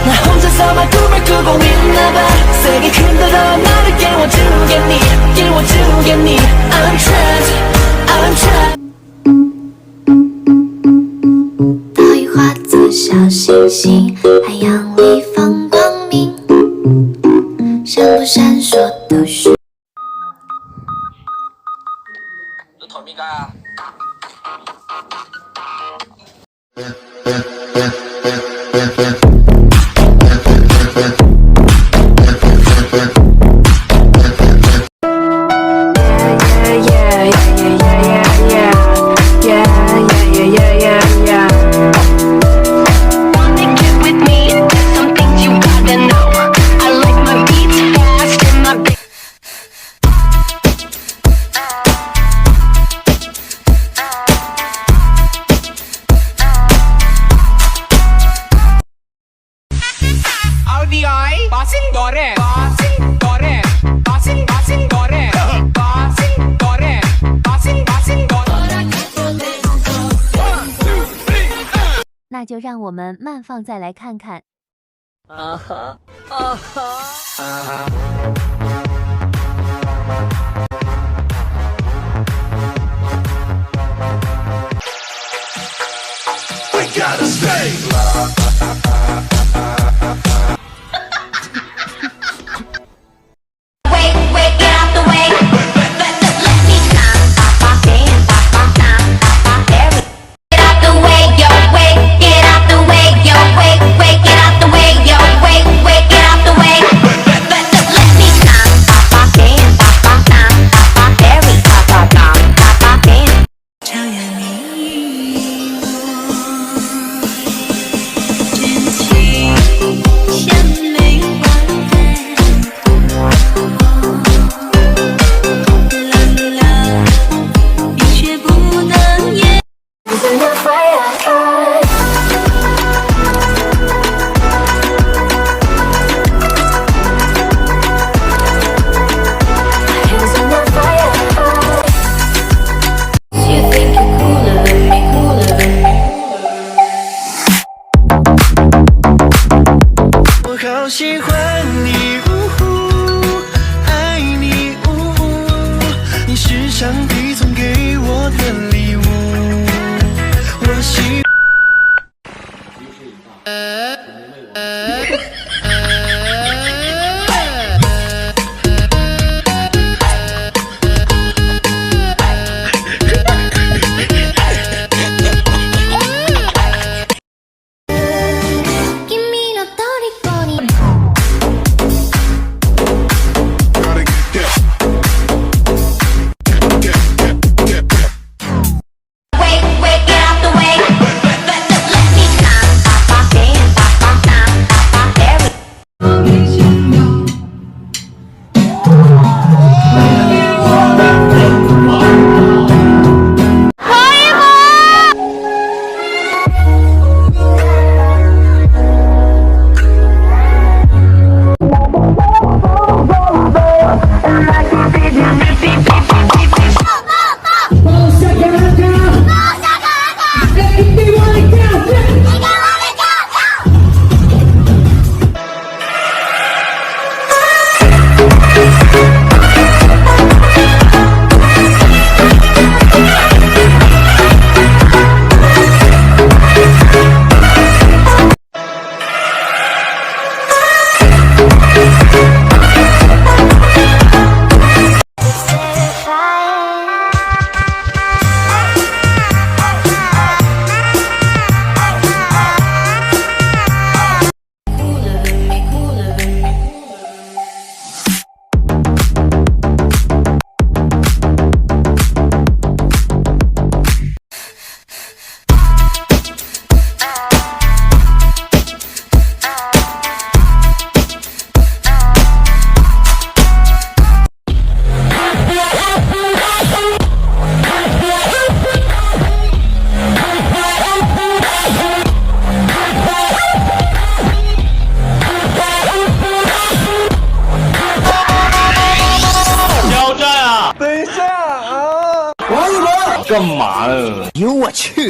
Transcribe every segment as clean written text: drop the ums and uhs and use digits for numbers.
나 혼자서만 꿈을 꾸고 있나봐 세게 흔들어 나를 깨워주겠니 깨워주겠니 I'm trapped I'm trapped 岛屿化作小星星海洋里放光明闪不闪烁都是你ถอยมีกา 那就让我们慢放再来看看。啊哈啊哈啊哈。We gotta stay. 我去！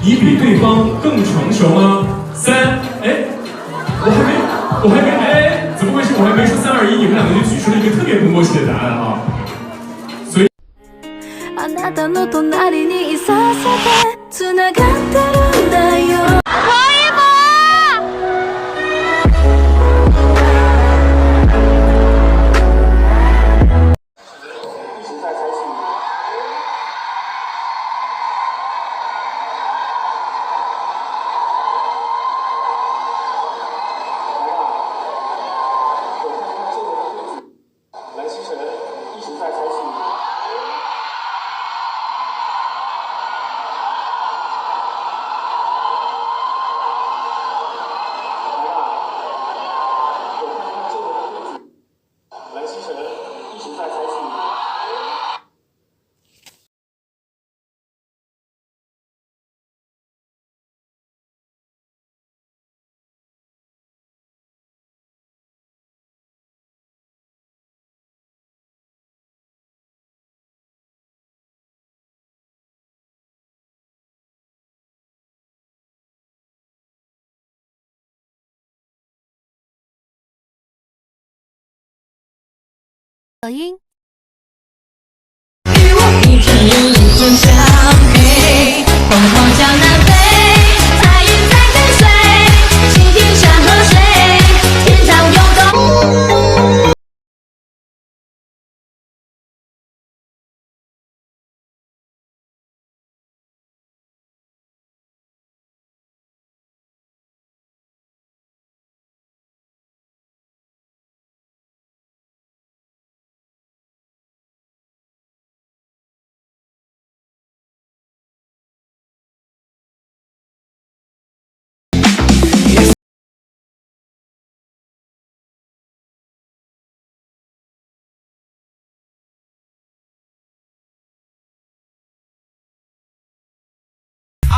你比对方更成熟吗？三，哎，我还没，哎，怎么回事？我还没说3、2、1，你们两个就举出了一个特别不默契的答案啊！所以。あなたの隣にいさせて繋がってるんだよ。抖音。与我一直分享，嘿，凤凰向南飞，彩云在跟随，倾听山河水，天上有动。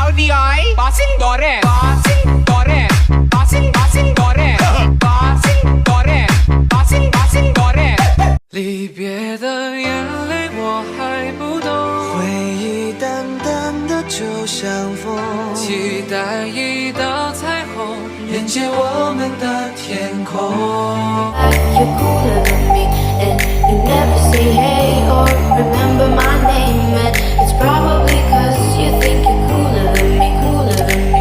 RDI 巴辛多人，巴辛多人，巴辛多人，巴辛多人，巴辛多人。离别的眼泪我还不懂，回忆淡淡的就像风，期待一道彩虹连接我们的天空。You're cooler than me, and you never say hey or remember my name, and it's probably 'cause you think you're cooler than me, cooler than me.